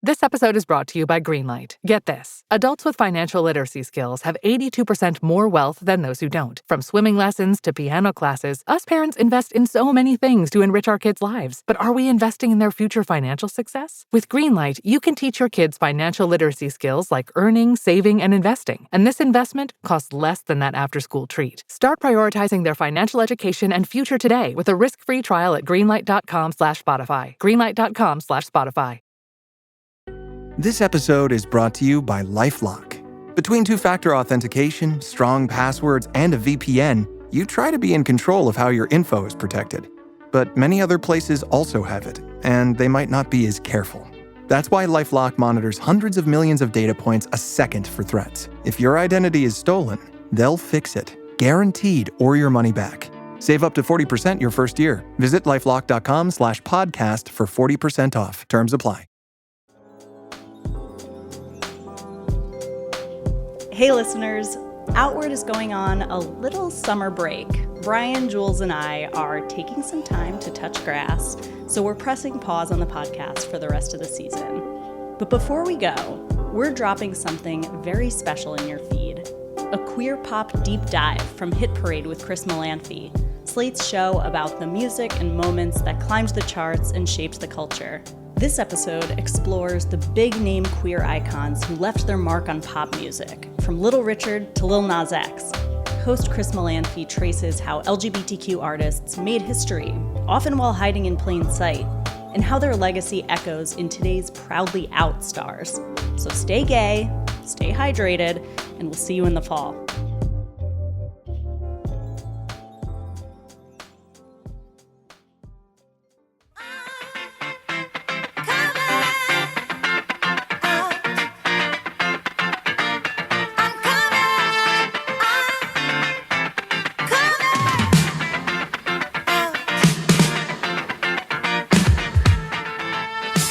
This episode is brought to you by Greenlight. Get this. Adults with financial literacy skills have 82% more wealth than those who don't. From swimming lessons to piano classes, us parents invest in so many things to enrich our kids' lives. But are we investing in their future financial success? With Greenlight, you can teach your kids financial literacy skills like earning, saving, and investing. And this investment costs less than that after-school treat. Start prioritizing their financial education and future today with a risk-free trial at greenlight.com/Spotify. Greenlight.com/Spotify. This episode is brought to you by LifeLock. Between two-factor authentication, strong passwords, and a VPN, you try to be in control of how your info is protected. But many other places also have it, and they might not be as careful. That's why LifeLock monitors hundreds of millions of data points a second for threats. If your identity is stolen, they'll fix it, guaranteed, or your money back. Save up to 40% your first year. Visit LifeLock.com/podcast for 40% off. Terms apply. Hey listeners, Outward is going on a little summer break. Brian, Jules, and I are taking some time to touch grass, so we're pressing pause on the podcast for the rest of the season. But before we go, we're dropping something very special in your feed. A queer pop deep dive from Hit Parade with Chris Molanphy, Slate's show about the music and moments that climbed the charts and shaped the culture. This episode explores the big-name queer icons who left their mark on pop music, from Little Richard to Lil Nas X. Host Chris Molanphy traces how LGBTQ artists made history, often while hiding in plain sight, and how their legacy echoes in today's proudly out stars. So stay gay, stay hydrated, and we'll see you in the fall.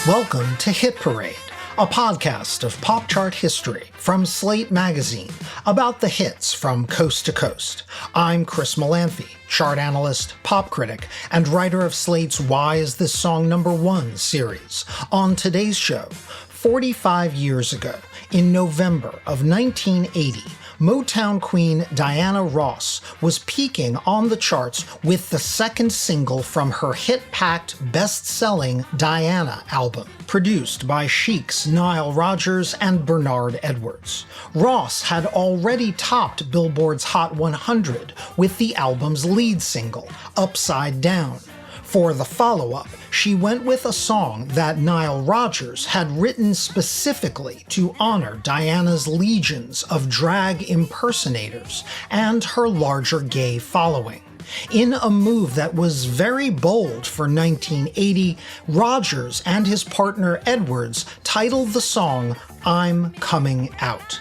Welcome to Hit Parade, a podcast of pop chart history from Slate magazine about the hits from coast to coast. I'm Chris Molanphy, chart analyst, pop critic, and writer of Slate's Why Is This Song Number One series. On today's show, 45 years ago, in November of 1980, Motown queen Diana Ross was peaking on the charts with the second single from her hit-packed, best-selling Diana album, produced by Chic's Nile Rodgers and Bernard Edwards. Ross had already topped Billboard's Hot 100 with the album's lead single, Upside Down. For the follow-up, she went with a song that Nile Rodgers had written specifically to honor Diana's legions of drag impersonators and her larger gay following. In a move that was very bold for 1980, Rodgers and his partner Edwards titled the song I'm Coming Out.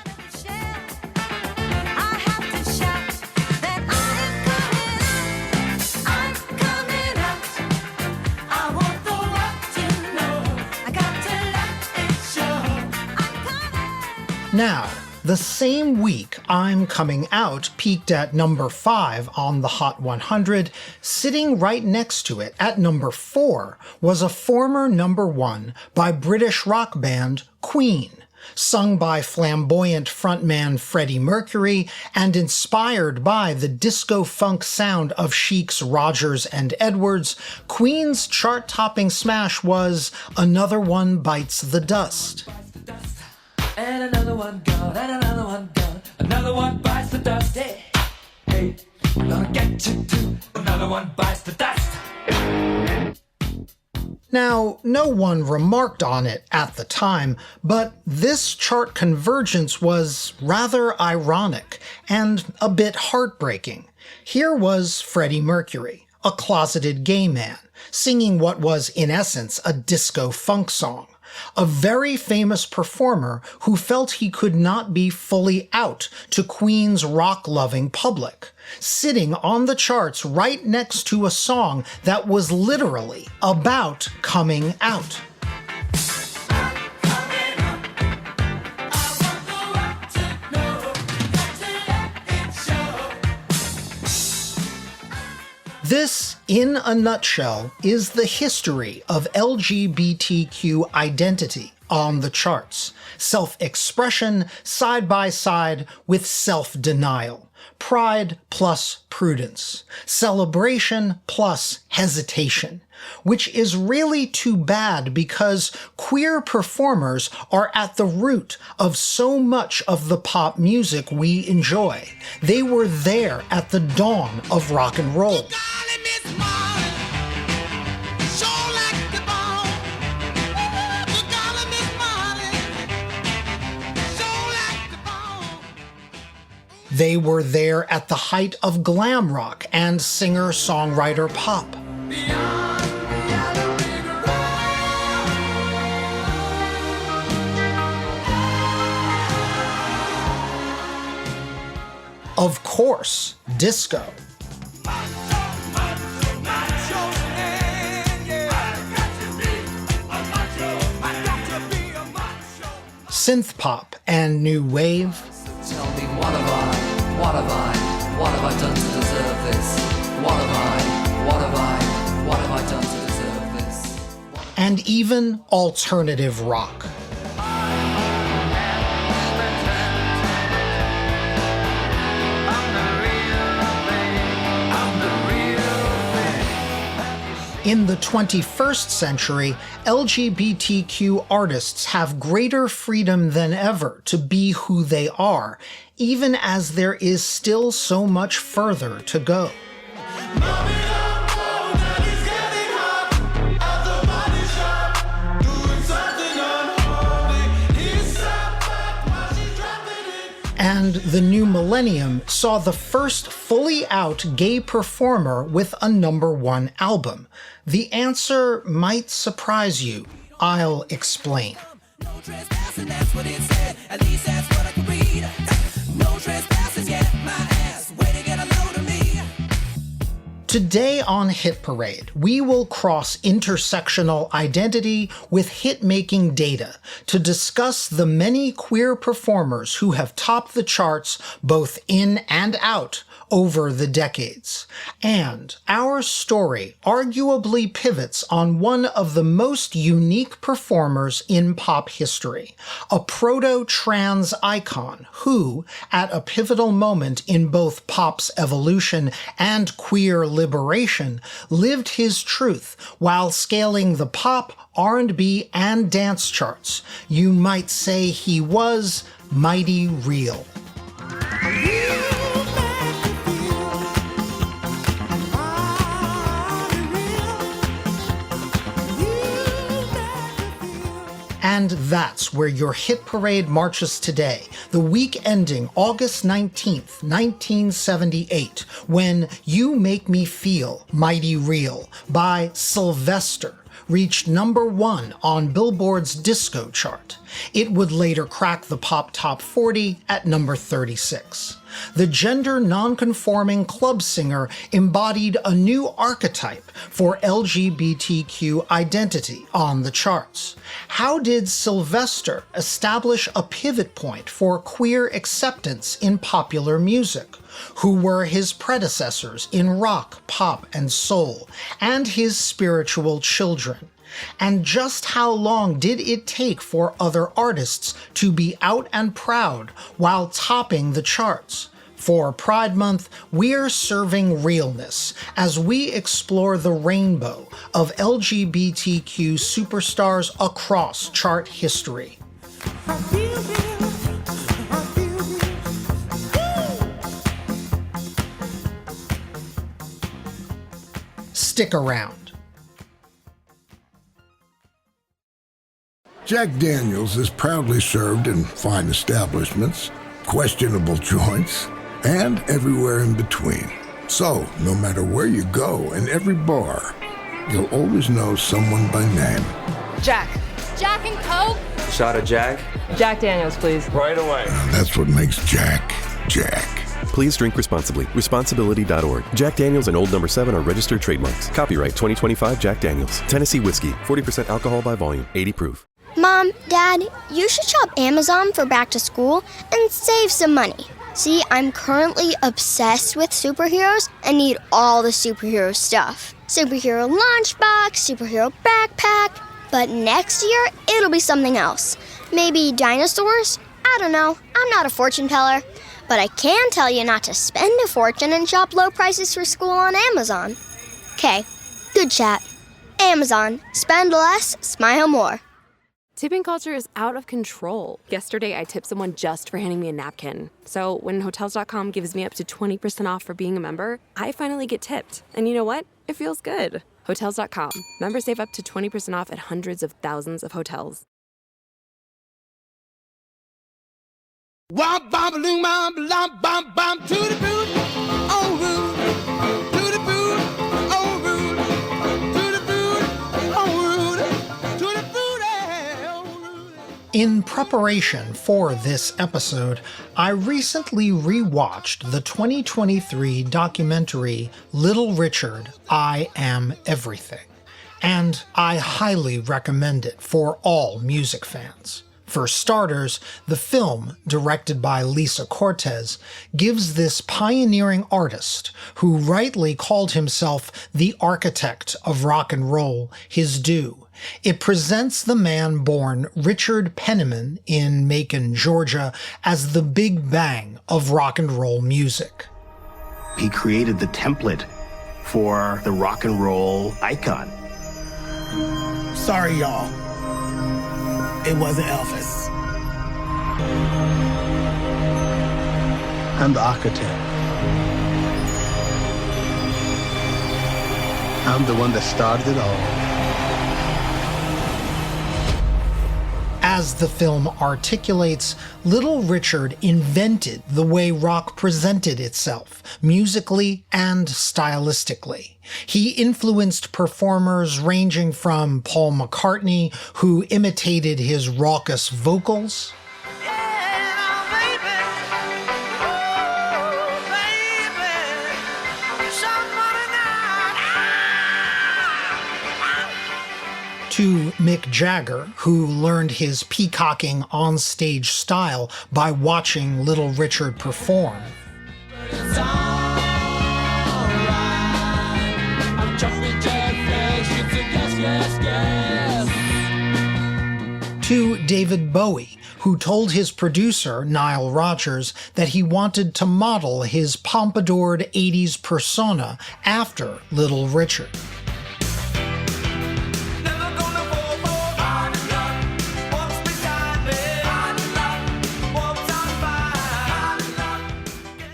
Now, the same week I'm Coming Out peaked at number 5 on the Hot 100, sitting right next to it at number 4 was a former number 1 by British rock band Queen. Sung by flamboyant frontman Freddie Mercury and inspired by the disco-funk sound of Chic's Rodgers and Edwards, Queen's chart-topping smash was Another One Bites the Dust. And another one gone, and another one gone. Another one bites the dust. Hey, hey, I'm gonna get you too. Another one bites the dust. Now, no one remarked on it at the time, but this chart convergence was rather ironic and a bit heartbreaking. Here was Freddie Mercury, a closeted gay man, singing what was in essence a disco funk song. A very famous performer who felt he could not be fully out to Queen's rock-loving public, sitting on the charts right next to a song that was literally about coming out. This in a nutshell, is the history of LGBTQ identity on the charts. Self-expression side by side with self-denial. Pride plus prudence. Celebration plus hesitation. Which is really too bad because queer performers are at the root of so much of the pop music we enjoy. They were there at the dawn of rock and roll. They were there at the height of glam rock and singer-songwriter pop. Of course, disco. Synth pop and new wave. Tell me what have I done to deserve this? What have I done to deserve this? And even alternative rock. In the 21st century, LGBTQ artists have greater freedom than ever to be who they are, even as there is still so much further to go. And the new millennium saw the first fully out gay performer with a #1 album. The answer might surprise you. I'll explain. No trespassing, that's what it said. At least that's what I can read. No trespassing, yet my ass. Way to get a load of me. Today on Hit Parade, we will cross intersectional identity with hit-making data to discuss the many queer performers who have topped the charts both in and out over the decades. And our story arguably pivots on one of the most unique performers in pop history, a proto-trans icon who, at a pivotal moment in both pop's evolution and queer liberation, lived his truth while scaling the pop, R&B, and dance charts. You might say he was mighty real. And that's where your Hit Parade marches today, the week ending August 19th, 1978, when You Make Me Feel Mighty Real by Sylvester reached #1 on Billboard's disco chart. It would later crack the pop top 40 at #36. The gender non-conforming club singer embodied a new archetype for LGBTQ identity on the charts. How did Sylvester establish a pivot point for queer acceptance in popular music? Who were his predecessors in rock, pop, and soul, and his spiritual children? And just how long did it take for other artists to be out and proud while topping the charts? For Pride Month, we're serving realness as we explore the rainbow of LGBTQ superstars across chart history. Stick around. Jack Daniels is proudly served in fine establishments, questionable joints, and everywhere in between. So, no matter where you go in every bar, you'll always know someone by name. Jack. Jack and Coke? Shot of Jack? Jack Daniels, please. Right away. That's what makes Jack, Jack. Please drink responsibly. Responsibility.org. Jack Daniels and Old No. 7 are registered trademarks. Copyright 2025 Jack Daniels. Tennessee whiskey. 40% alcohol by volume. 80 proof. Mom, Dad, you should shop Amazon for back to school and save some money. See, I'm currently obsessed with superheroes and need all the superhero stuff. superhero lunchbox, superhero backpack. But next year, it'll be something else. Maybe dinosaurs? I don't know. I'm not a fortune teller. But I can tell you not to spend a fortune and shop low prices for school on Amazon. Okay, good chat. Amazon. Spend less, smile more. Tipping culture is out of control. Yesterday, I tipped someone just for handing me a napkin. So when Hotels.com gives me up to 20% off for being a member, I finally get tipped. And you know what? It feels good. Hotels.com. Members save up to 20% off at hundreds of thousands of hotels. Womp bom loom bom lom bom bom to the boot, oh rude, to the boot, oh rude, to the boot, oh rude, to the boot, oh rude. In preparation for this episode, I recently rewatched the 2023 documentary Little Richard, I Am Everything, and I highly recommend it for all music fans. For starters, the film, directed by Lisa Cortez, gives this pioneering artist, who rightly called himself the architect of rock and roll, his due. It presents the man born Richard Penniman in Macon, Georgia, as the big bang of rock and roll music. He created the template for the rock and roll icon. Sorry, y'all. It wasn't Elvis. I'm the architect. I'm the one that started it all. As the film articulates, Little Richard invented the way rock presented itself, musically and stylistically. He influenced performers ranging from Paul McCartney, who imitated his raucous vocals, to Mick Jagger, who learned his peacocking onstage style by watching Little Richard perform. To David Bowie, who told his producer, Nile Rodgers, that he wanted to model his pompadoured 80s persona after Little Richard.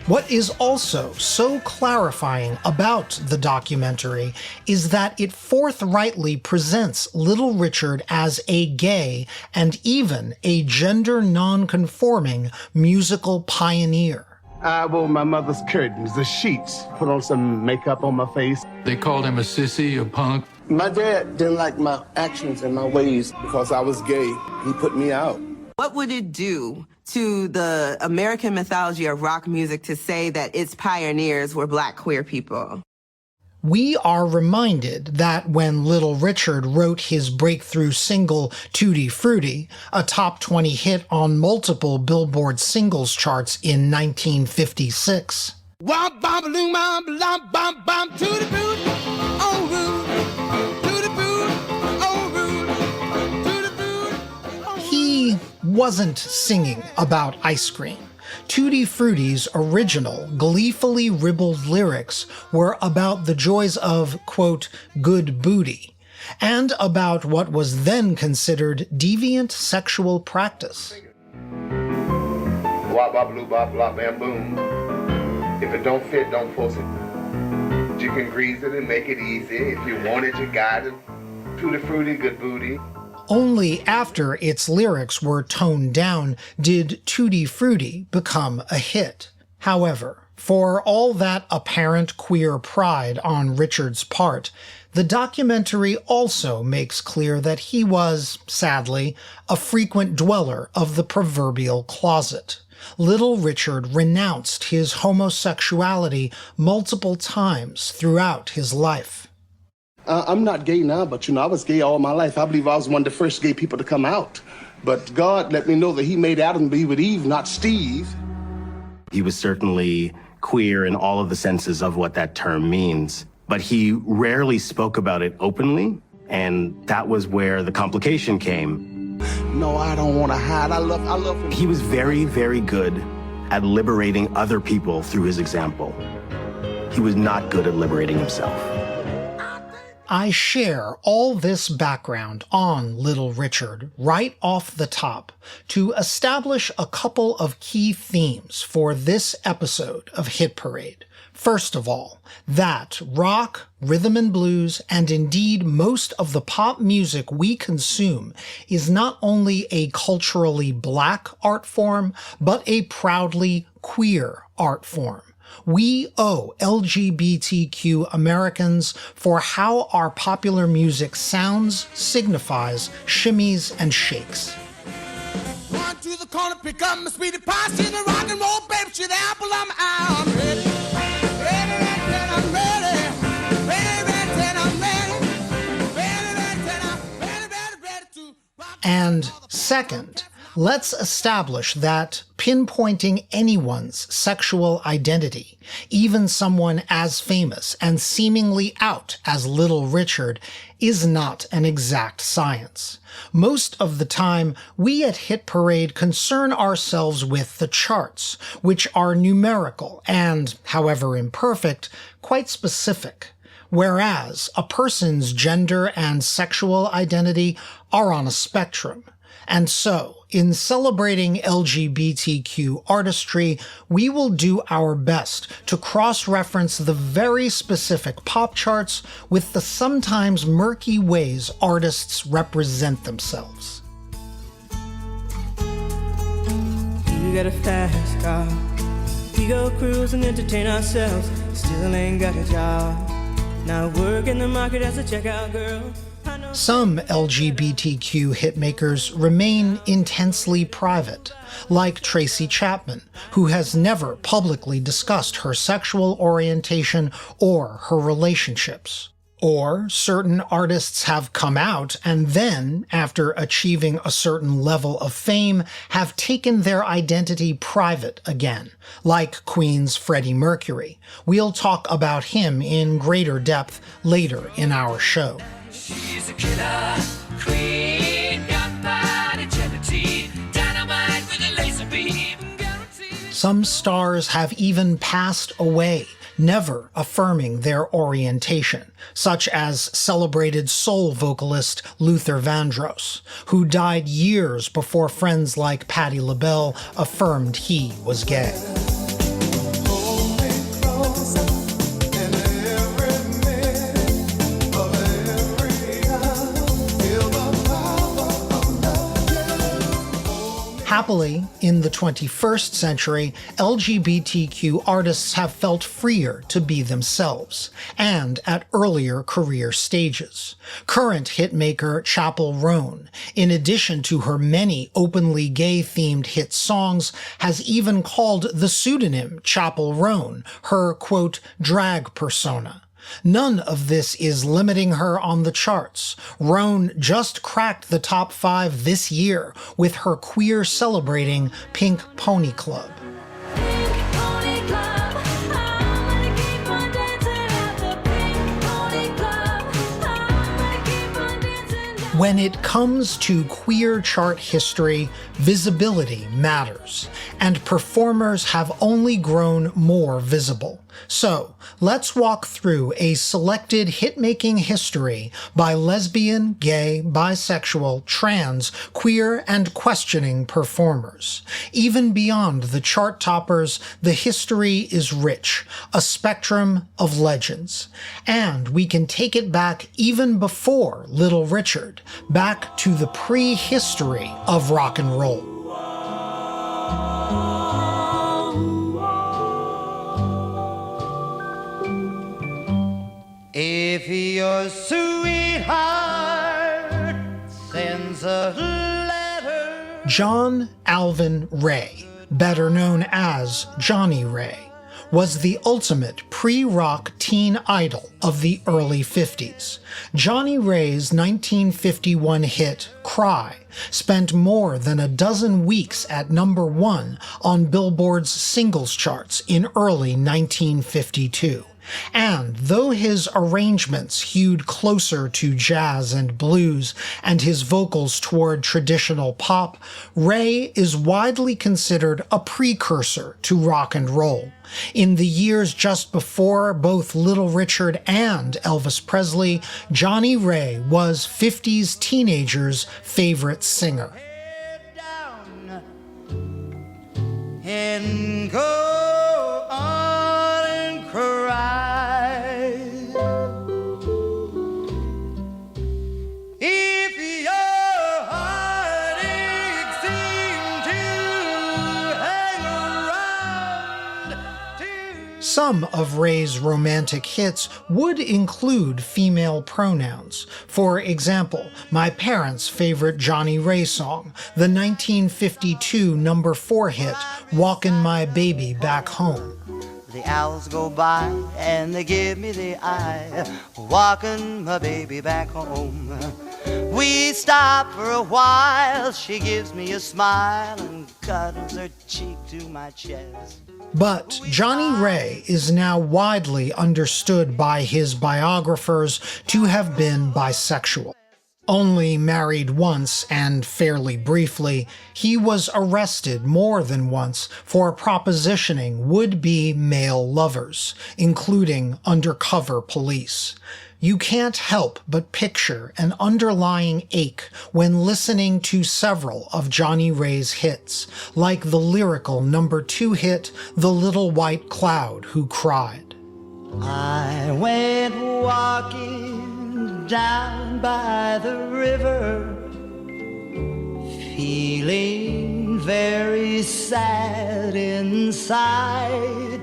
What is also so clarifying about the documentary is that it forthrightly presents Little Richard as a gay and even a gender non-conforming musical pioneer. I wore my mother's curtains, the sheets, put on some makeup on my face. They called him a sissy, a punk. My dad didn't like my actions and my ways because I was gay. He put me out. What would it do to the American mythology of rock music to say that its pioneers were Black queer people? We are reminded that when Little Richard wrote his breakthrough single Tutti Frutti, a top 20 hit on multiple Billboard singles charts in 1956, Womp bom loom bom lom bom bom to the boot, oh rude, to the boot, oh rude, to the boot, oh rude. He wasn't singing about ice cream. Tutti Frutti's original, gleefully ribald lyrics were about the joys of, quote, good booty, and about what was then considered deviant sexual practice. Wop, wop, loop, bop, bop, bam, boom. If it don't fit, don't force it. You can grease it and make it easy. If you want it, you got it. Tutti Frutti, good booty. Only after its lyrics were toned down did Tutti Frutti become a hit. However, for all that apparent queer pride on Richard's part, the documentary also makes clear that he was, sadly, a frequent dweller of the proverbial closet. Little Richard renounced his homosexuality multiple times throughout his life. I'm not gay now, but I was gay all my life. I believe I was one of the first gay people to come out. But God let me know that he made Adam be with Eve, not Steve. He was certainly queer in all of the senses of what that term means. but he rarely spoke about it openly, and that was where the complication came. No, I don't want to hide. I love him. He was very, very good at liberating other people through his example. He was not good at liberating himself. I share all this background on Little Richard right off the top to establish a couple of key themes for this episode of Hit Parade. First of all, that rock, rhythm and blues, and indeed most of the pop music we consume is not only a culturally black art form, but a proudly queer art form. We owe LGBTQ Americans for how our popular music sounds, signifies, shimmies, and shakes. Run to the corner, pick up my sweetie pie, she's a rock and roll baby, she's the apple of my eye. I'm ready. And second, let's establish that pinpointing anyone's sexual identity, even someone as famous and seemingly out as Little Richard, is not an exact science. Most of the time, we at Hit Parade concern ourselves with the charts, which are numerical and, however imperfect, quite specific. Whereas a person's gender and sexual identity are on a spectrum. And so, in celebrating LGBTQ artistry, we will do our best to cross-reference the very specific pop charts with the sometimes murky ways artists represent themselves. We got a fast car. We go cruise and entertain ourselves. Still ain't got a job. Now work in the market as a checkout girl. Some LGBTQ hitmakers remain intensely private, like Tracy Chapman, who has never publicly discussed her sexual orientation or her relationships. Or certain artists have come out and then, after achieving a certain level of fame, have taken their identity private again, like Queen's Freddie Mercury. We'll talk about him in greater depth later in our show. She's a killer queen, gunpowder gelatine, dynamite with a laser beam. Some stars have even passed away, never affirming their orientation, such as celebrated soul vocalist Luther Vandross, who died years before friends like Patti LaBelle affirmed he was gay. Happily, in the 21st century, LGBTQ artists have felt freer to be themselves, and at earlier career stages. Current hitmaker Chappell Roan, in addition to her many openly gay-themed hit songs, has even called the pseudonym Chappell Roan her, quote, drag persona. None of this is limiting her on the charts. Roan just cracked the top 5 this year with her queer celebrating Pink Pony Club. When it comes to queer chart history, visibility matters, and performers have only grown more visible. So, let's walk through a selected hit-making history by lesbian, gay, bisexual, trans, queer, and questioning performers. Even beyond the chart toppers, the history is rich, a spectrum of legends. And we can take it back even before Little Richard, back to the pre-history of rock and roll. If your sweetheart sends a letter. John Alvin Ray, better known as Johnny Ray, was the ultimate pre-rock teen idol of the early 50s. Johnny Ray's 1951 hit, Cry, spent more than a dozen weeks at #1 on Billboard's singles charts in early 1952. And though his arrangements hewed closer to jazz and blues and his vocals toward traditional pop, Ray is widely considered a precursor to rock and roll. In the years just before both Little Richard and Elvis Presley, Johnny Ray was 50s teenagers' favorite singer. And go on and cry. If your heartache seemed to hang around. Some of Ray's romantic hits would include female pronouns. For example, my parents' favorite Johnny Ray song, the 1952 number 4 hit, Walkin' My Baby Back Home. The owls go by and they give me the eye, walking my baby back home. We stop for a while, she gives me a smile and cuddles her cheek to my chest. But Johnny Ray is now widely understood by his biographers to have been bisexual. Only married once and fairly briefly, he was arrested more than once for propositioning would-be male lovers, including undercover police. You can't help but picture an underlying ache when listening to several of Johnny Ray's hits, like the lyrical number 2 hit, The Little White Cloud Who Cried. I went walking down by the river, feeling very sad inside,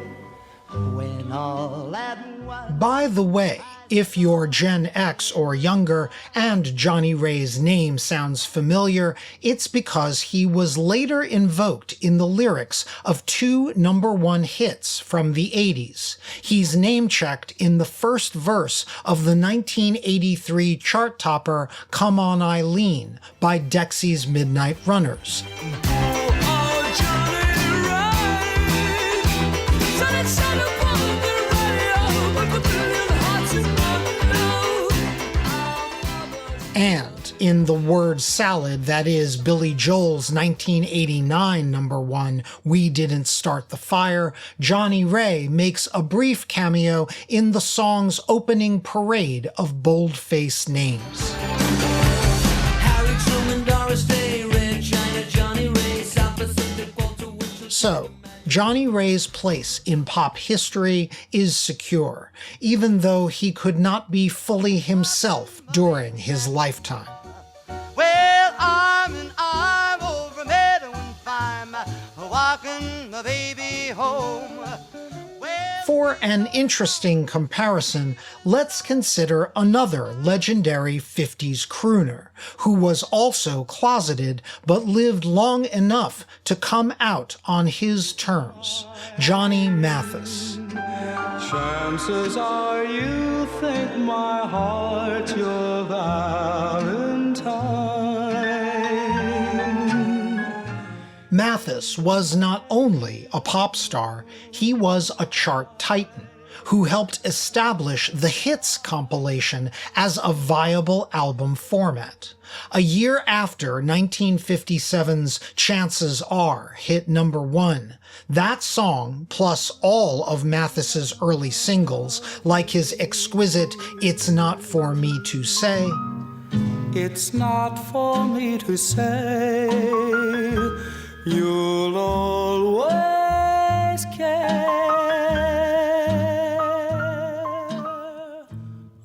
when all at once... By the way, if you're Gen X or younger and Johnny Ray's name sounds familiar, it's because he was later invoked in the lyrics of 2 number 1 hits from the 80s. He's name-checked in the first verse of the 1983 chart topper Come On Eileen by Dexy's Midnight Runners. And in the word salad that is Billy Joel's 1989 number 1, We Didn't Start the Fire, Johnny Ray makes a brief cameo in the song's opening parade of boldface names. Harry Truman, Doris Day, Red China, Johnny Ray, South Pacific, Walter Winchell. So, Johnny Ray's place in pop history is secure, even though he could not be fully himself during his lifetime. Well, arm in arm over meadow and farm, walking my baby home. For an interesting comparison, let's consider another legendary 50s crooner who was also closeted but lived long enough to come out on his terms, Johnny Mathis. Chances are you think my heart's your Valentine. Mathis was not only a pop star, he was a chart titan who helped establish the Hits compilation as a viable album format. A year after 1957's Chances Are hit number 1, that song, plus all of Mathis's early singles, like his exquisite It's Not For Me To Say, It's not for me to say, you'll always care,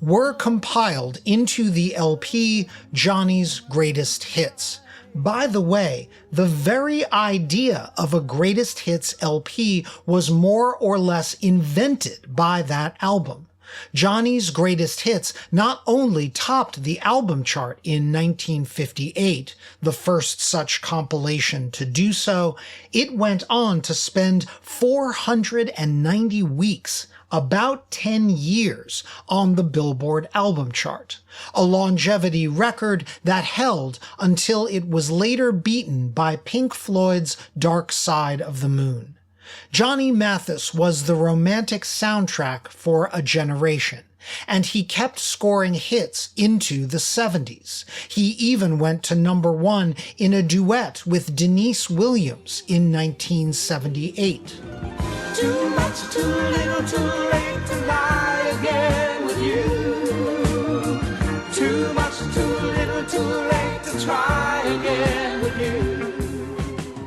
were compiled into the LP Johnny's Greatest Hits. By the way, the very idea of a Greatest Hits LP was more or less invented by that album. Johnny's Greatest Hits not only topped the album chart in 1958, the first such compilation to do so, it went on to spend 490 weeks, about 10 years, on the Billboard album chart, a longevity record that held until it was later beaten by Pink Floyd's Dark Side of the Moon. Johnny Mathis was the romantic soundtrack for a generation, and he kept scoring hits into the 70s. He even went to #1 in a duet with Denise Williams in 1978. Too much, too little, too late to lie again with you. Too much, too little, too late to try again with you.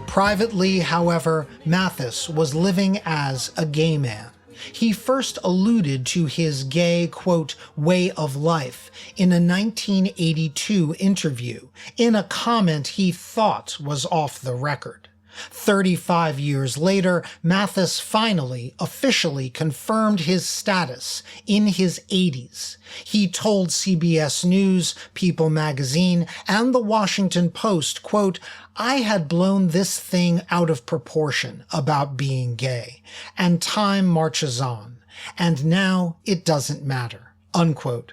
Privately, however, Mathis was living as a gay man. He first alluded to his gay, quote, way of life in a 1982 interview, in a comment he thought was off the record. 35 years later, Mathis finally officially confirmed his status in his 80s. He told CBS News, People magazine, and The Washington Post, quote, I had blown this thing out of proportion about being gay, and time marches on, and now it doesn't matter, unquote.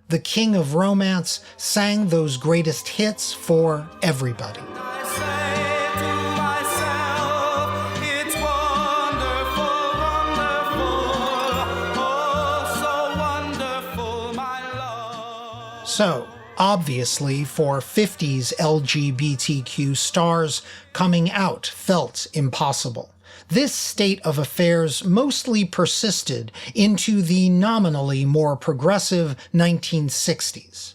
The king of romance sang those greatest hits for everybody. So, obviously, for 50s LGBTQ stars, coming out felt impossible. This state of affairs mostly persisted into the nominally more progressive 1960s.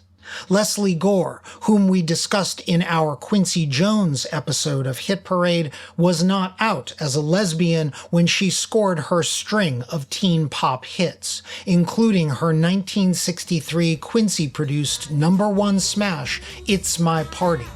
Lesley Gore, whom we discussed in our Quincy Jones episode of Hit Parade, was not out as a lesbian when she scored her string of teen pop hits, including her 1963 Quincy-produced #1 smash, It's My Party.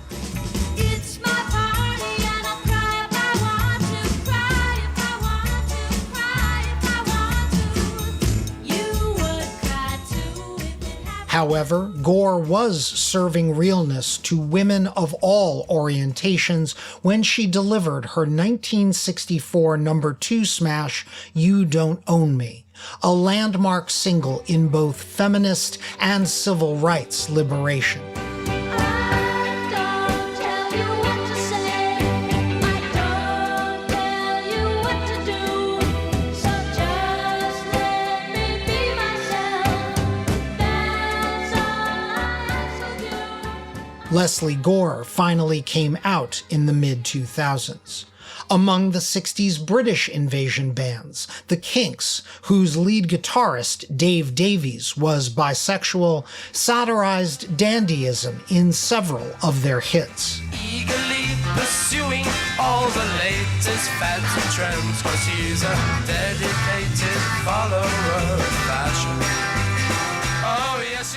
However, Gore was serving realness to women of all orientations when she delivered her 1964 #2 smash, You Don't Own Me, a landmark single in both feminist and civil rights liberation. Lesley Gore finally came out in the mid-2000s. Among the 60s British invasion bands, the Kinks, whose lead guitarist, Dave Davies, was bisexual, satirized dandyism in several of their hits. Eagerly pursuing all the latest fads and trends, 'cause he's a dedicated follower of fashion.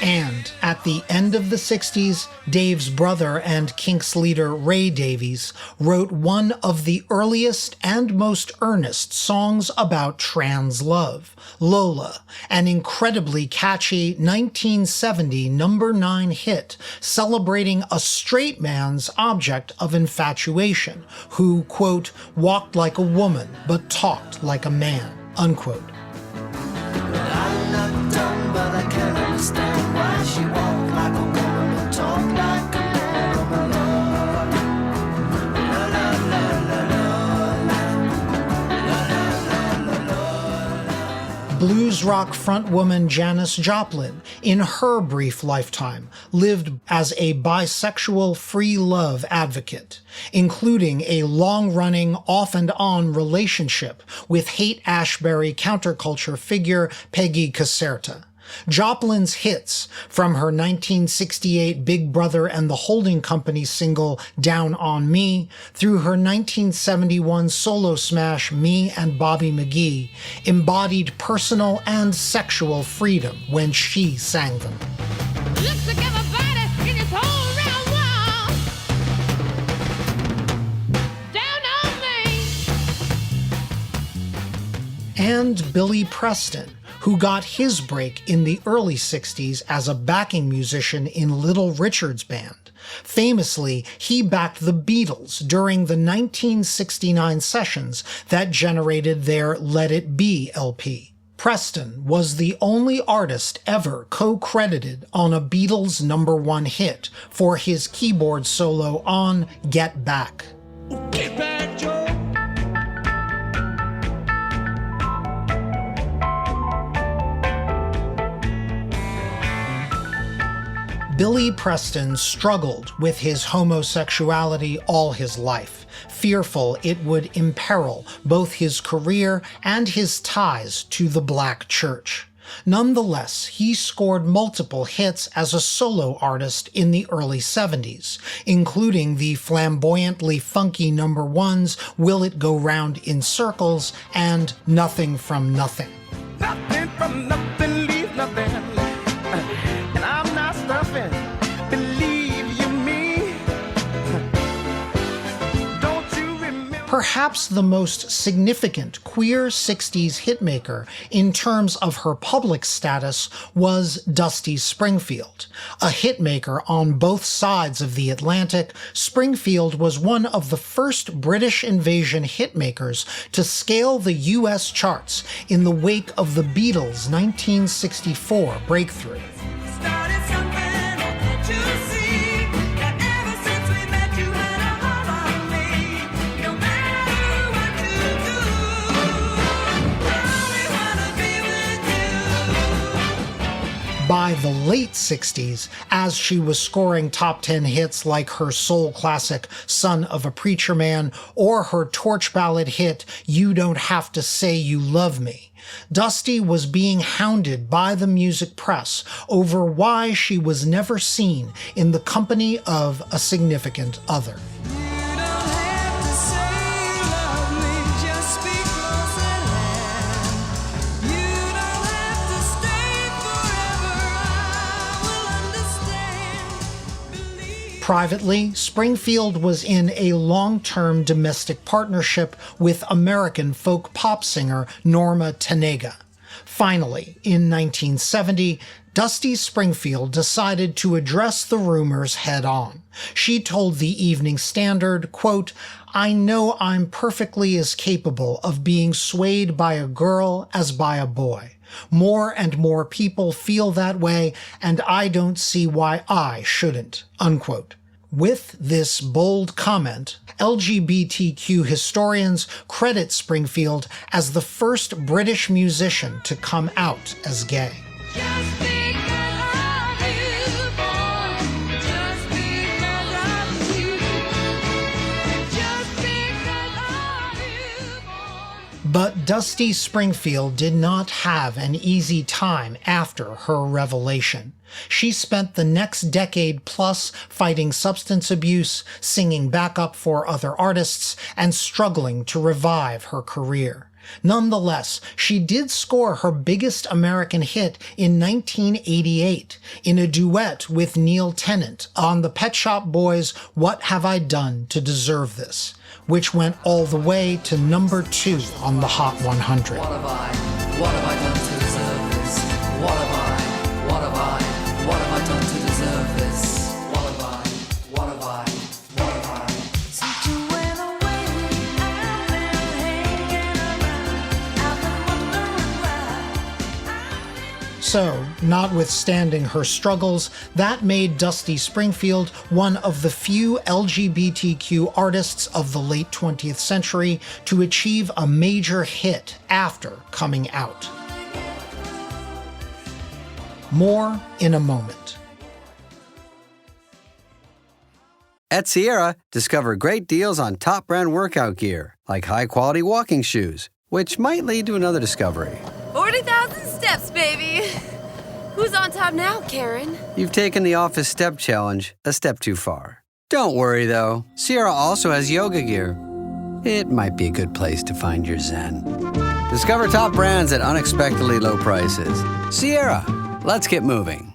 And at the end of the 60s, Dave's brother and Kinks leader Ray Davies wrote one of the earliest and most earnest songs about trans love, Lola, an incredibly catchy 1970 #9 hit celebrating a straight man's object of infatuation who, quote, walked like a woman but talked like a man, unquote. I'm not dumb, but I can't understand why she walked like a woman but talked like a man. La, la, la, la, la, la, la, la. Blues rock frontwoman Janis Joplin, in her brief lifetime, lived as a bisexual free love advocate, including a long-running off-and-on relationship with Haight-Ashbury counterculture figure Peggy Caserta. Joplin's hits, from her 1968 Big Brother and the Holding Company single Down on Me, through her 1971 solo smash Me and Bobby McGee, embodied personal and sexual freedom when she sang them. Looks like everybody in this whole round world. Down on me. And Billy Preston, who got his break in the early 60s as a backing musician in Little Richard's band. Famously, he backed the Beatles during the 1969 sessions that generated their Let It Be LP. Preston was the only artist ever co-credited on a Beatles #1 hit for his keyboard solo on Get Back. Get back, Joe. Billy Preston struggled with his homosexuality all his life, fearful it would imperil both his career and his ties to the Black church. Nonetheless, he scored multiple hits as a solo artist in the early 70s, including the flamboyantly funky number ones Will It Go Round in Circles and Nothing from Nothing. Nothing from nothing, leave nothing. And I'm not stuffing. Believe you me. Don't you remember? Perhaps the most significant queer 60s hitmaker in terms of her public status was Dusty Springfield. A hitmaker on both sides of the Atlantic, Springfield was one of the first British invasion hitmakers to scale the US charts in the wake of the Beatles' 1964 breakthrough. By the late 60s, as she was scoring top 10 hits like her soul classic Son of a Preacher Man or her torch ballad hit You Don't Have to Say You Love Me, Dusty was being hounded by the music press over why she was never seen in the company of a significant other. Privately, Springfield was in a long-term domestic partnership with American folk pop singer Norma Tanega. Finally, in 1970, Dusty Springfield decided to address the rumors head-on. She told the Evening Standard, quote, "I know I'm perfectly as capable of being swayed by a girl as by a boy. More and more people feel that way, and I don't see why I shouldn't," unquote. With this bold comment, LGBTQ historians credit Springfield as the first British musician to come out as gay. But Dusty Springfield did not have an easy time after her revelation. She spent the next decade plus fighting substance abuse, singing backup for other artists, and struggling to revive her career. Nonetheless, she did score her biggest American hit in 1988 in a duet with Neil Tennant on the Pet Shop Boys' What Have I Done to Deserve This?, which went all the way to number 2 on the Hot 100. What have I done to deserve this? What have I done to deserve this? What have I? Since you went away, I've been hanging around, I've been wondering why. So, notwithstanding her struggles, that made Dusty Springfield one of the few LGBTQ artists of the late 20th century to achieve a major hit after coming out. More in a moment. At Sierra, discover great deals on top brand workout gear, like high-quality walking shoes, which might lead to another discovery. 40,000 steps, baby. Who's on top now, Karen? You've taken the office step challenge a step too far. Don't worry, though. Sierra also has yoga gear. It might be a good place to find your zen. Discover top brands at unexpectedly low prices. Sierra, let's get moving.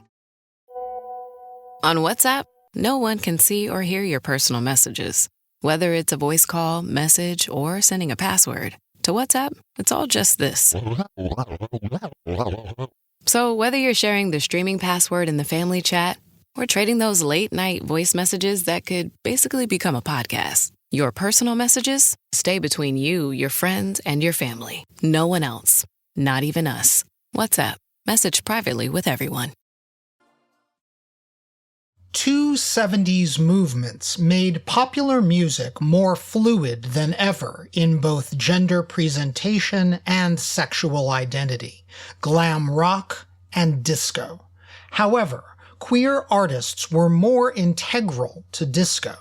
On WhatsApp, no one can see or hear your personal messages. Whether it's a voice call, message, or sending a password. To WhatsApp, it's all just this. So whether you're sharing the streaming password in the family chat or trading those late-night voice messages that could basically become a podcast, your personal messages stay between you, your friends, and your family. No one else. Not even us. WhatsApp. Message privately with everyone. Two 70s movements made popular music more fluid than ever in both gender presentation and sexual identity: glam rock and disco. However, queer artists were more integral to disco.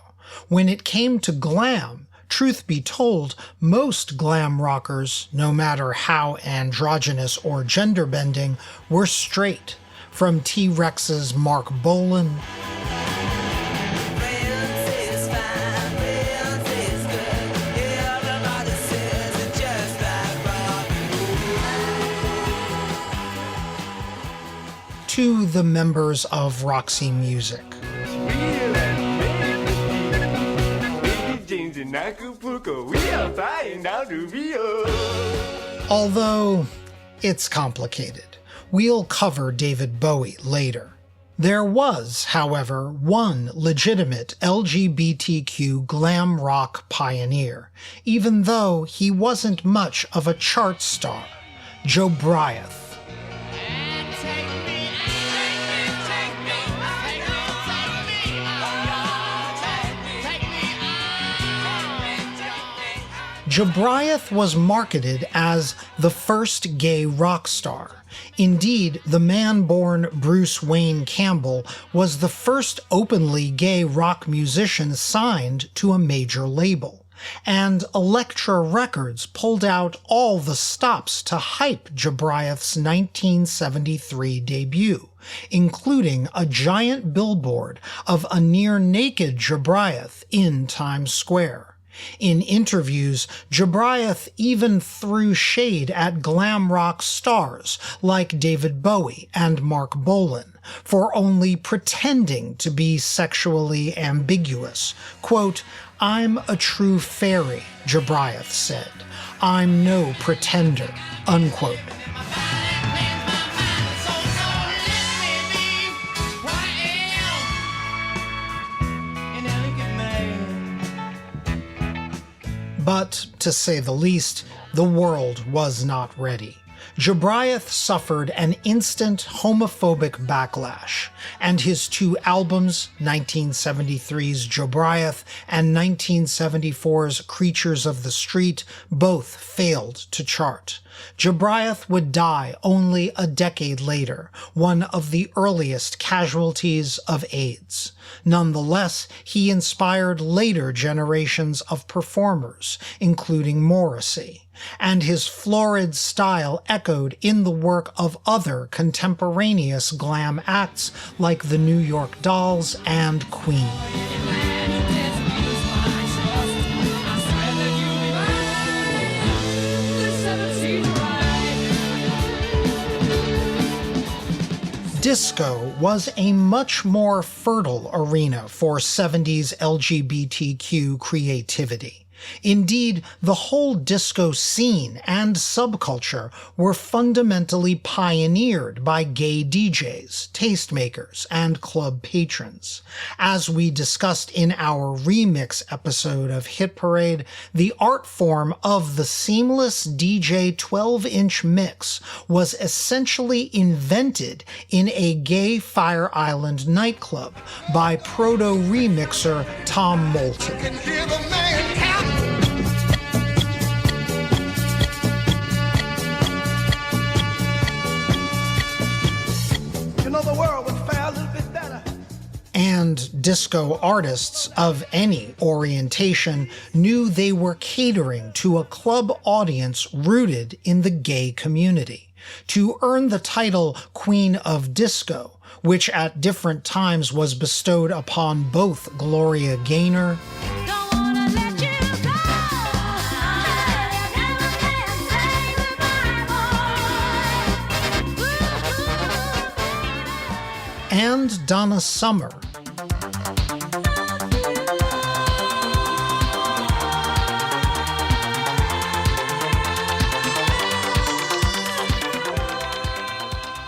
When it came to glam, truth be told, most glam rockers, no matter how androgynous or gender-bending, were straight. From T-Rex's Mark Bolan to the members of Roxy Music. Although it's complicated. We'll cover David Bowie later. There was, however, one legitimate LGBTQ glam rock pioneer, even though he wasn't much of a chart star, Joe Bryant. Jobriath was marketed as the first gay rock star. Indeed, the man-born Bruce Wayne Campbell was the first openly gay rock musician signed to a major label. And Elektra Records pulled out all the stops to hype Jobriath's 1973 debut, including a giant billboard of a near-naked Jobriath in Times Square. In interviews, Jobriath even threw shade at glam rock stars like David Bowie and Mark Bolan for only pretending to be sexually ambiguous. Quote, "I'm a true fairy," Jobriath said. "I'm no pretender," unquote. But, to say the least, the world was not ready. Jobriath suffered an instant homophobic backlash, and his two albums, 1973's Jobriath and 1974's Creatures of the Street, both failed to chart. Jobriath would die only a decade later, one of the earliest casualties of AIDS. Nonetheless, he inspired later generations of performers, including Morrissey, and his florid style echoed in the work of other contemporaneous glam acts like the New York Dolls and Queen. Disco was a much more fertile arena for 70s LGBTQ creativity. Indeed, the whole disco scene and subculture were fundamentally pioneered by gay DJs, tastemakers, and club patrons. As we discussed in our remix episode of Hit Parade, the art form of the seamless DJ 12-inch mix was essentially invented in a gay Fire Island nightclub by proto-remixer Tom Moulton. And disco artists of any orientation knew they were catering to a club audience rooted in the gay community. To earn the title Queen of Disco, which at different times was bestowed upon both Gloria Gaynor and Donna Summer,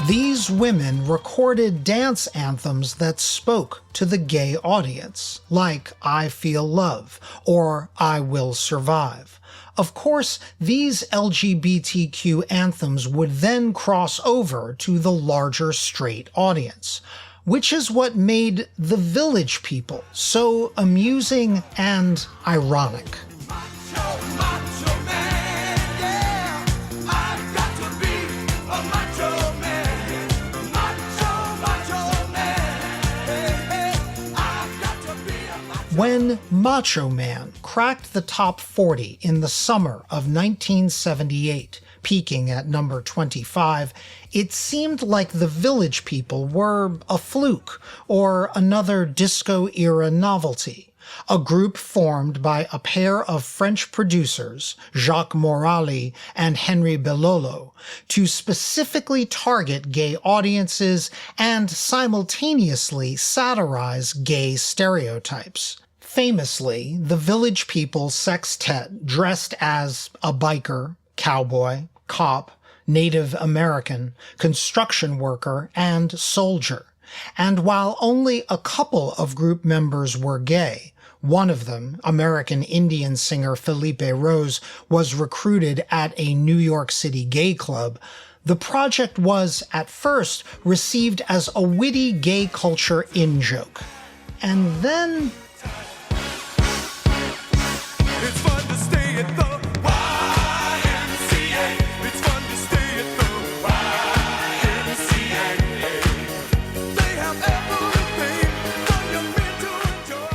these women recorded dance anthems that spoke to the gay audience, like I Feel Love or I Will Survive. Of course, these LGBTQ anthems would then cross over to the larger straight audience, which is what made the Village People so amusing and ironic. When Macho Man cracked the top 40 in the summer of 1978, peaking at number 25, it seemed like the Village People were a fluke or another disco-era novelty, a group formed by a pair of French producers, Jacques Morali and Henry Belolo, to specifically target gay audiences and simultaneously satirize gay stereotypes. Famously, the Village People sextet dressed as a biker, cowboy, cop, Native American, construction worker, and soldier. And while only a couple of group members were gay, one of them, American Indian singer Felipe Rose, was recruited at a New York City gay club, the project was, at first, received as a witty gay culture in-joke. And then... It's fun to stay at the YMCA. It's fun to stay at the YMCA. They have everything for your men to enjoy.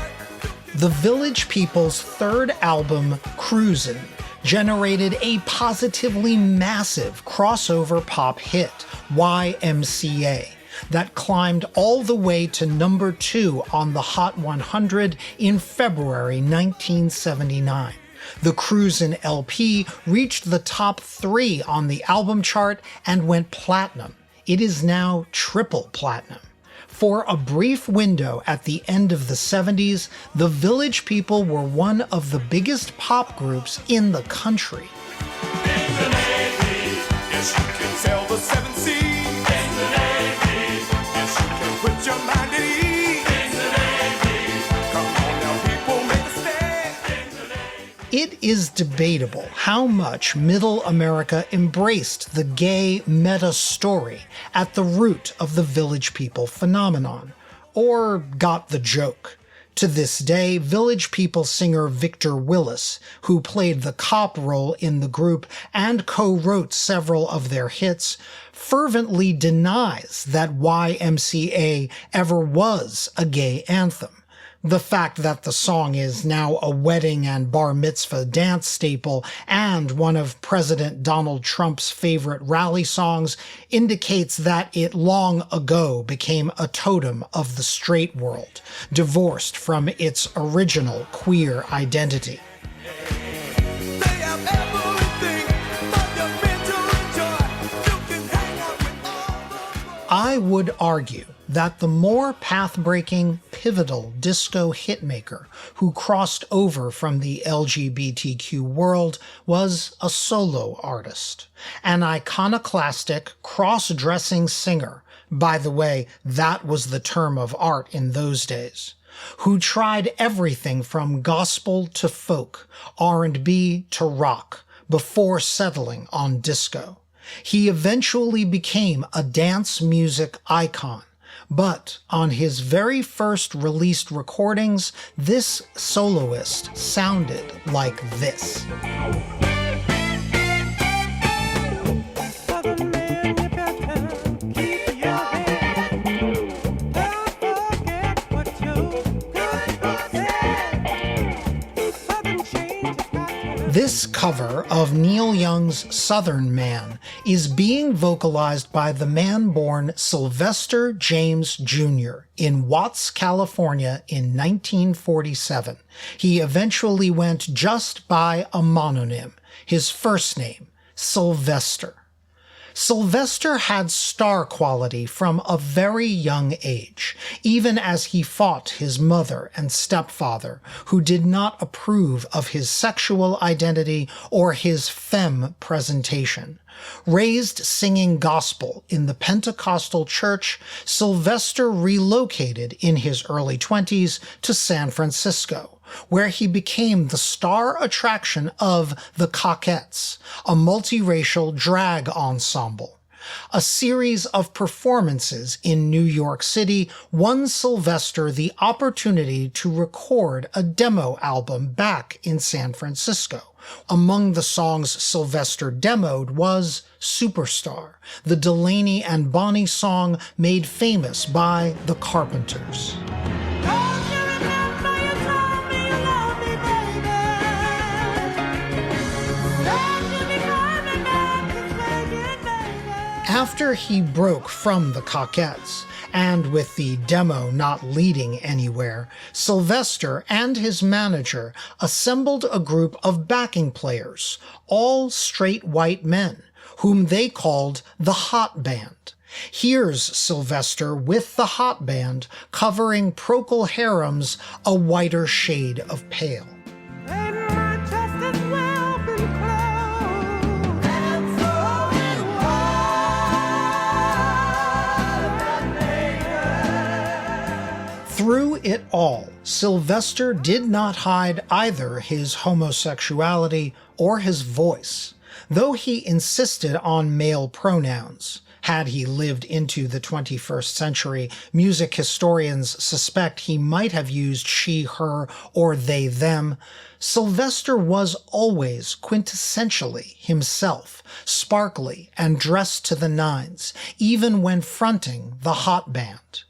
The Village People's third album, Cruisin', generated a positively massive crossover pop hit, YMCA, that climbed all the way to number 2 on the Hot 100 in February 1979. The Cruisin' LP reached the top 3 on the album chart and went platinum. It is now triple platinum. For a brief window at the end of the 70s, the Village People were one of the biggest pop groups in the country. In the Navy, yes, you can sail the 7 seas. In the Navy, yes, you can put your mind at ease. In the Navy, come on now, people, make a stand. In the Navy. It is debatable how much Middle America embraced the gay meta story at the root of the Village People phenomenon, or got the joke. To this day, Village People singer Victor Willis, who played the cop role in the group and co-wrote several of their hits, fervently denies that YMCA ever was a gay anthem. The fact that the song is now a wedding and bar mitzvah dance staple and one of President Donald Trump's favorite rally songs indicates that it long ago became a totem of the straight world, divorced from its original queer identity. I would argue that the more path-breaking, pivotal disco hitmaker who crossed over from the LGBTQ world was a solo artist, an iconoclastic, cross-dressing singer. By the way, that was the term of art in those days, who tried everything from gospel to folk, R&B to rock, before settling on disco. He eventually became a dance music icon, but on his very first released recordings, this soloist sounded like this. This cover of Neil Young's Southern Man is being vocalized by the man born Sylvester James Jr. in Watts, California in 1947. He eventually went just by a mononym, his first name, Sylvester. Sylvester had star quality from a very young age, even as he fought his mother and stepfather, who did not approve of his sexual identity or his femme presentation. Raised singing gospel in the Pentecostal church, Sylvester relocated in his early 20s to San Francisco, where he became the star attraction of the Cockettes, a multiracial drag ensemble. A series of performances in New York City won Sylvester the opportunity to record a demo album back in San Francisco. Among the songs Sylvester demoed was Superstar, the Delaney and Bonnie song made famous by the Carpenters. Don't you remember your time? After he broke from the Cockettes, and with the demo not leading anywhere, Sylvester and his manager assembled a group of backing players, all straight white men, whom they called the Hot Band. Here's Sylvester with the Hot Band covering Procol Harum's A Whiter Shade of Pale. Through it all, Sylvester did not hide either his homosexuality or his voice, though he insisted on male pronouns. Had he lived into the 21st century, music historians suspect he might have used she, her, or they, them. Sylvester was always quintessentially himself, sparkly and dressed to the nines, even when fronting the Hot Band.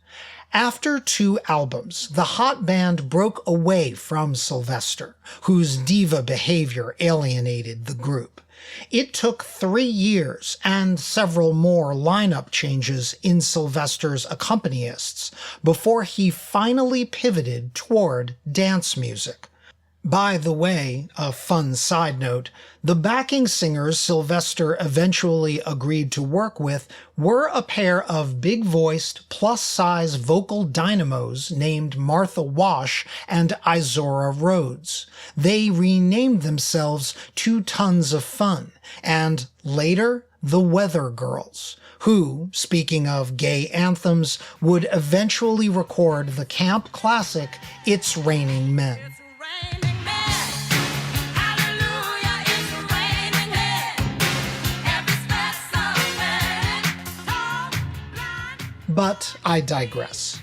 After 2 albums, the Hot Band broke away from Sylvester, whose diva behavior alienated the group. It took 3 years and several more lineup changes in Sylvester's accompanists before he finally pivoted toward dance music. By the way, a fun side note, the backing singers Sylvester eventually agreed to work with were a pair of big-voiced, plus-size vocal dynamos named Martha Wash and Izora Rhodes. They renamed themselves 2 Tons of Fun, and later, the Weather Girls, who, speaking of gay anthems, would eventually record the camp classic It's Raining Men. But I digress.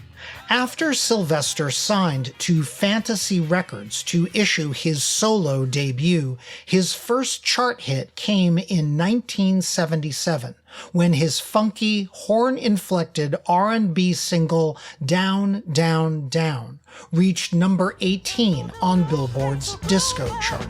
After Sylvester signed to Fantasy Records to issue his solo debut, his first chart hit came in 1977, when his funky, horn-inflected R&B single Down, Down, Down reached number 18 on Billboard's disco chart.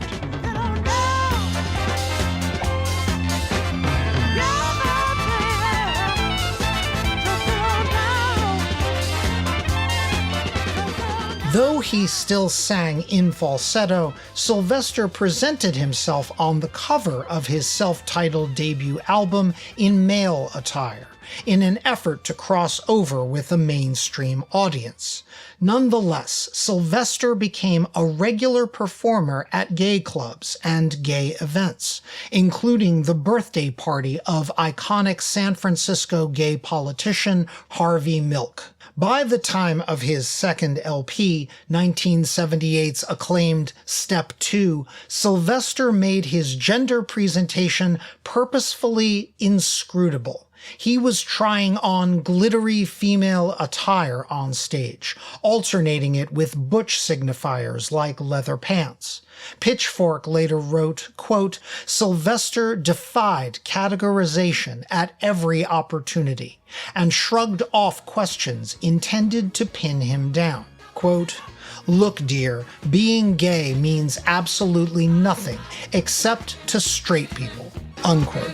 Though he still sang in falsetto, Sylvester presented himself on the cover of his self-titled debut album in male attire, in an effort to cross over with a mainstream audience. Nonetheless, Sylvester became a regular performer at gay clubs and gay events, including the birthday party of iconic San Francisco gay politician Harvey Milk. By the time of his second LP, 1978's acclaimed Step 2, Sylvester made his gender presentation purposefully inscrutable. He was trying on glittery female attire on stage, alternating it with butch signifiers like leather pants. Pitchfork later wrote, quote, Sylvester defied categorization at every opportunity and shrugged off questions intended to pin him down. Quote, look, dear, being gay means absolutely nothing except to straight people, unquote.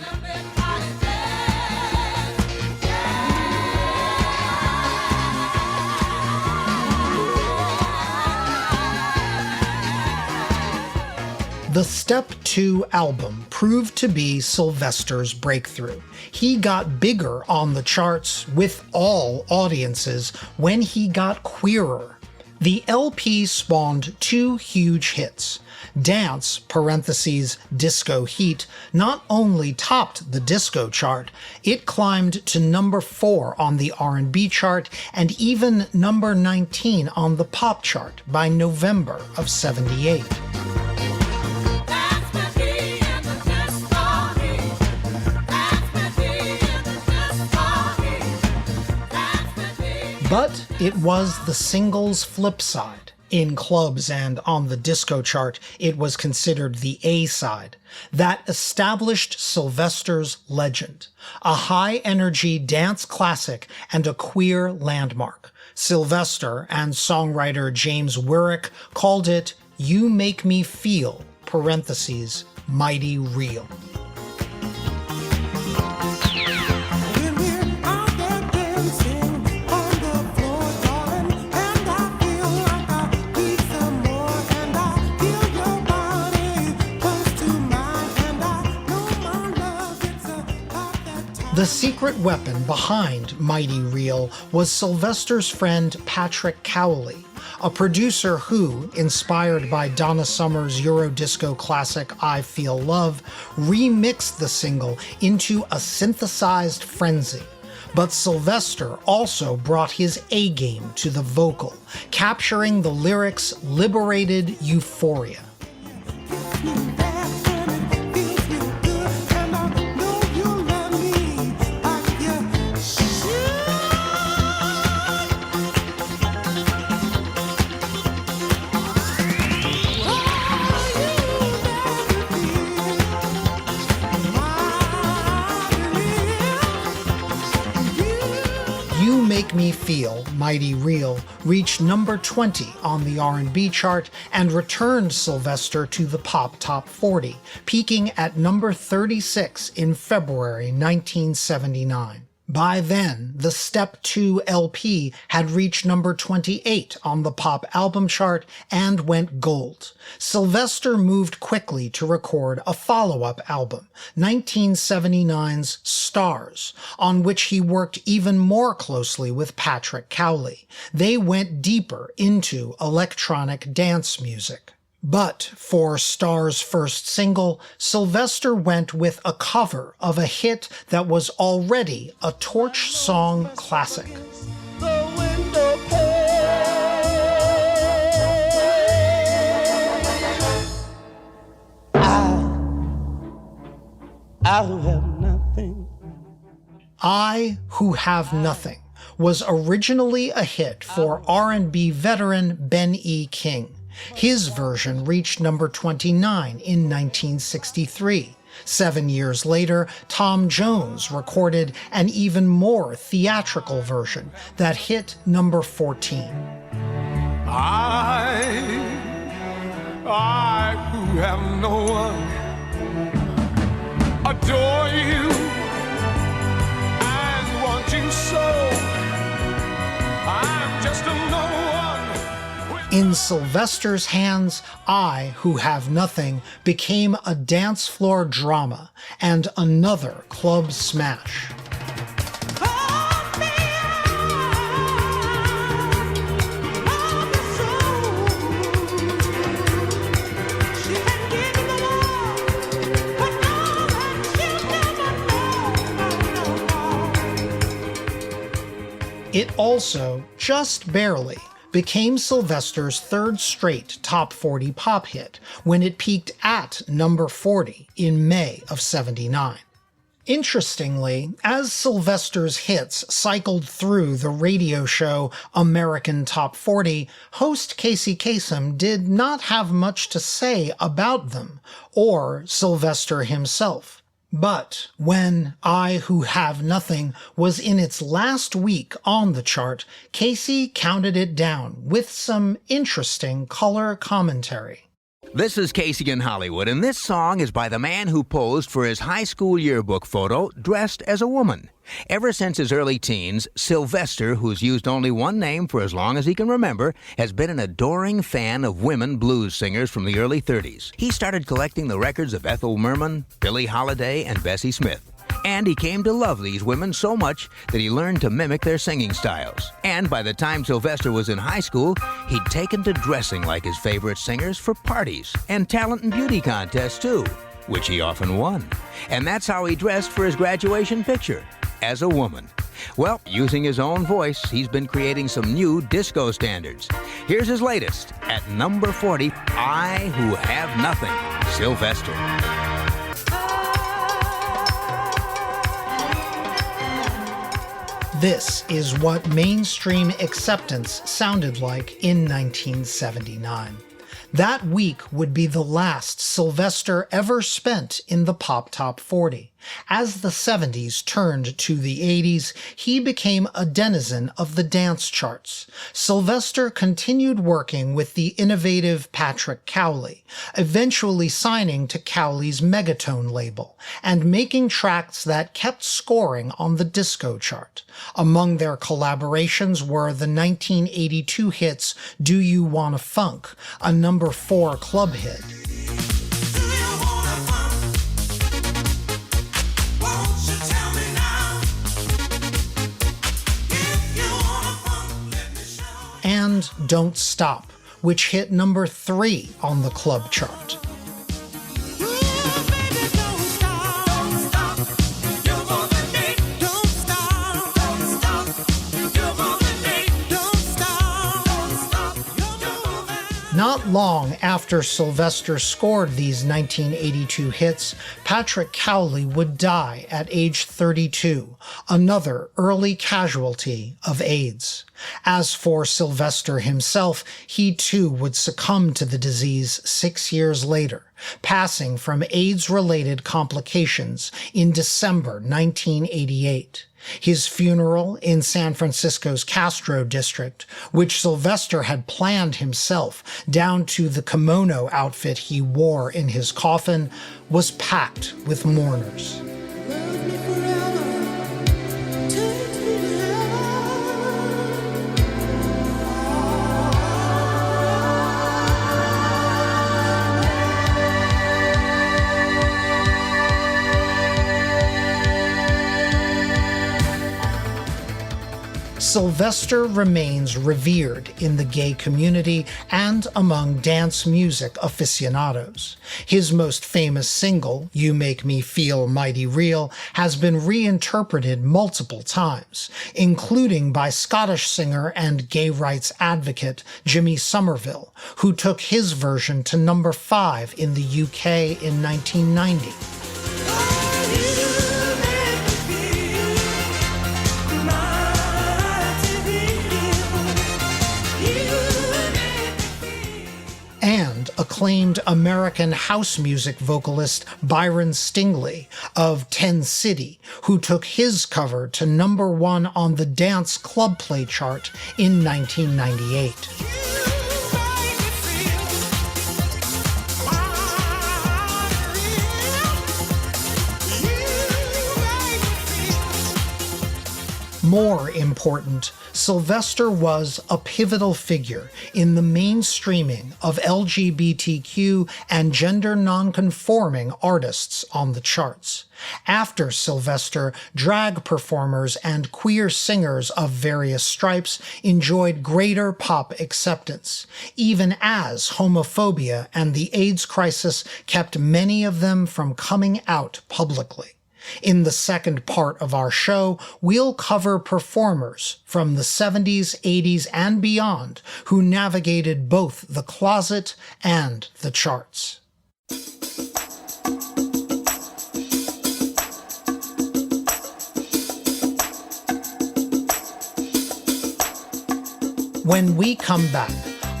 The Step 2 album proved to be Sylvester's breakthrough. He got bigger on the charts with all audiences when he got queerer. The LP spawned 2 huge hits. Dance, parentheses, Disco Heat, not only topped the disco chart, it climbed to number 4 on the R&B chart and even number 19 on the pop chart by November of '78. But it was the single's flip side. In clubs and on the disco chart, it was considered the A-side. That established Sylvester's legend, a high-energy dance classic and a queer landmark. Sylvester and songwriter James Wyrick called it You Make Me Feel, parentheses, mighty real. The secret weapon behind Mighty Real was Sylvester's friend Patrick Cowley, a producer who, inspired by Donna Summer's Eurodisco classic I Feel Love, remixed the single into a synthesized frenzy. But Sylvester also brought his A-game to the vocal, capturing the lyrics' liberated euphoria. You Make Me Feel, Mighty Real, reached number 20 on the R&B chart and returned Sylvester to the pop top 40, peaking at number 36 in February 1979. By then, the Step 2 LP had reached number 28 on the pop album chart and went gold. Sylvester moved quickly to record a follow-up album, 1979's Stars, on which he worked even more closely with Patrick Cowley. They went deeper into electronic dance music. But for Star's first single, Sylvester went with a cover of a hit that was already a Torch song classic. I who have nothing. I Who Have Nothing was originally a hit for R&B veteran Ben E. King. His version reached number 29 in 1963. 7 years later, Tom Jones recorded an even more theatrical version that hit number 14. I who have no one, adore you and want you so. I'm just a no one. In Sylvester's hands, I Who Have Nothing became a dance floor drama and another club smash. It also, just barely, became Sylvester's third straight top 40 pop hit when it peaked at number 40 in May of '79. Interestingly, as Sylvester's hits cycled through the radio show American Top 40, host Casey Kasem did not have much to say about them, or Sylvester himself. But when I Who Have Nothing was in its last week on the chart, Casey counted it down with some interesting color commentary. This is Casey in Hollywood, and this song is by the man who posed for his high school yearbook photo dressed as a woman. Ever since his early teens, Sylvester, who's used only one name for as long as he can remember, has been an adoring fan of women blues singers from the early 30s. He started collecting the records of Ethel Merman, Billie Holiday, and Bessie Smith. And he came to love these women so much that he learned to mimic their singing styles. And by the time Sylvester was in high school, he'd taken to dressing like his favorite singers for parties and talent and beauty contests too, which he often won. And that's how he dressed for his graduation picture, as a woman. Well, using his own voice, he's been creating some new disco standards. Here's his latest, at number 40, I Who Have Nothing, Sylvester. This is what mainstream acceptance sounded like in 1979. That week would be the last Sylvester ever spent in the Pop Top 40. As the 70s turned to the 80s, he became a denizen of the dance charts. Sylvester continued working with the innovative Patrick Cowley, eventually signing to Cowley's Megatone label, and making tracks that kept scoring on the disco chart. Among their collaborations were the 1982 hits Do You Wanna Funk, a number 4 club hit, Don't Stop, which hit number 3 on the club chart. Not long after Sylvester scored these 1982 hits, Patrick Cowley would die at age 32, another early casualty of AIDS. As for Sylvester himself, he too would succumb to the disease 6 years later, passing from AIDS-related complications in December 1988. His funeral in San Francisco's Castro district, which Sylvester had planned himself down to the kimono outfit he wore in his coffin, was packed with mourners. Sylvester remains revered in the gay community and among dance music aficionados. His most famous single, You Make Me Feel Mighty Real, has been reinterpreted multiple times, including by Scottish singer and gay rights advocate Jimmy Somerville, who took his version to number 5 in the UK in 1990. And acclaimed American house music vocalist Byron Stingley of 10 City, who took his cover to number 1 on the Dance Club Play chart in 1998. More important, Sylvester was a pivotal figure in the mainstreaming of LGBTQ and gender nonconforming artists on the charts. After Sylvester, drag performers and queer singers of various stripes enjoyed greater pop acceptance, even as homophobia and the AIDS crisis kept many of them from coming out publicly. In the second part of our show, we'll cover performers from the 70s, 80s, and beyond who navigated both the closet and the charts. When we come back,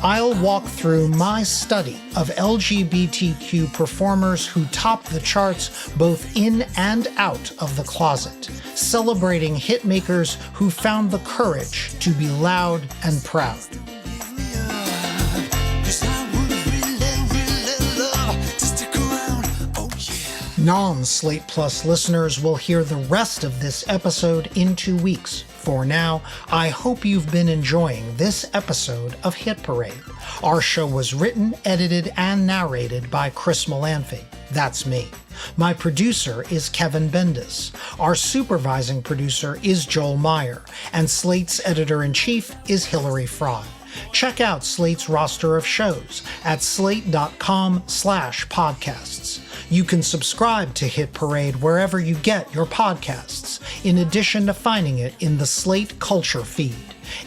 I'll walk through my study of LGBTQ performers who topped the charts both in and out of the closet, celebrating hitmakers who found the courage to be loud and proud. Non-Slate Plus listeners will hear the rest of this episode in 2 weeks. For now, I hope you've been enjoying this episode of Hit Parade. Our show was written, edited, and narrated by Chris Molanphy. That's me. My producer is Kevin Bendis. Our supervising producer is Joel Meyer. And Slate's editor-in-chief is Hillary Fry. Check out Slate's roster of shows at slate.com/podcasts. You can subscribe to Hit Parade wherever you get your podcasts, in addition to finding it in the Slate Culture feed.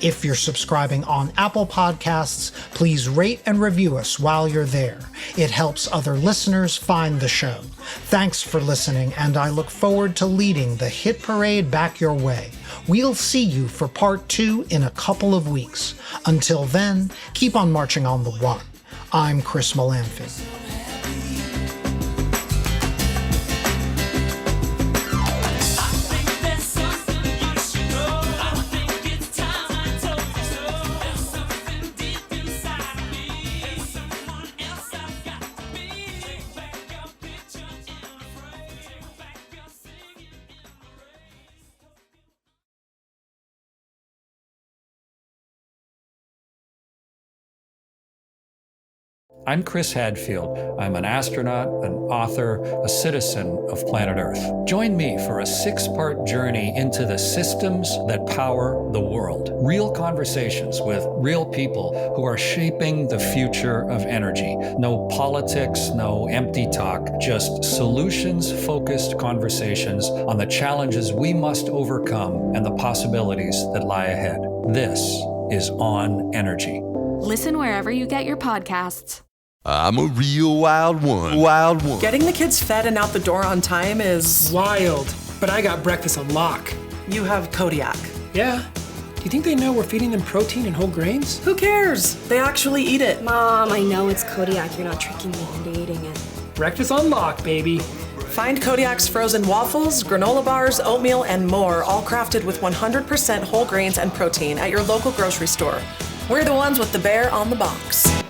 If you're subscribing on Apple Podcasts, please rate and review us while you're there. It helps other listeners find the show. Thanks for listening, and I look forward to leading the Hit Parade back your way. We'll see you for part 2 in a couple of weeks. Until then, keep on marching on the one. I'm Chris Molanphy. I'm Chris Hadfield. I'm an astronaut, an author, a citizen of planet Earth. Join me for a 6-part journey into the systems that power the world. Real conversations with real people who are shaping the future of energy. No politics, no empty talk, just solutions-focused conversations on the challenges we must overcome and the possibilities that lie ahead. This is On Energy. Listen wherever you get your podcasts. I'm a real wild one. Wild one. Getting the kids fed and out the door on time is wild. But I got breakfast on lock. You have Kodiak. Yeah. Do you think they know we're feeding them protein and whole grains? Who cares? They actually eat it. Mom, I know it's Kodiak. You're not tricking me into eating it. Breakfast on lock, baby. Find Kodiak's frozen waffles, granola bars, oatmeal, and more, all crafted with 100% whole grains and protein at your local grocery store. We're the ones with the bear on the box.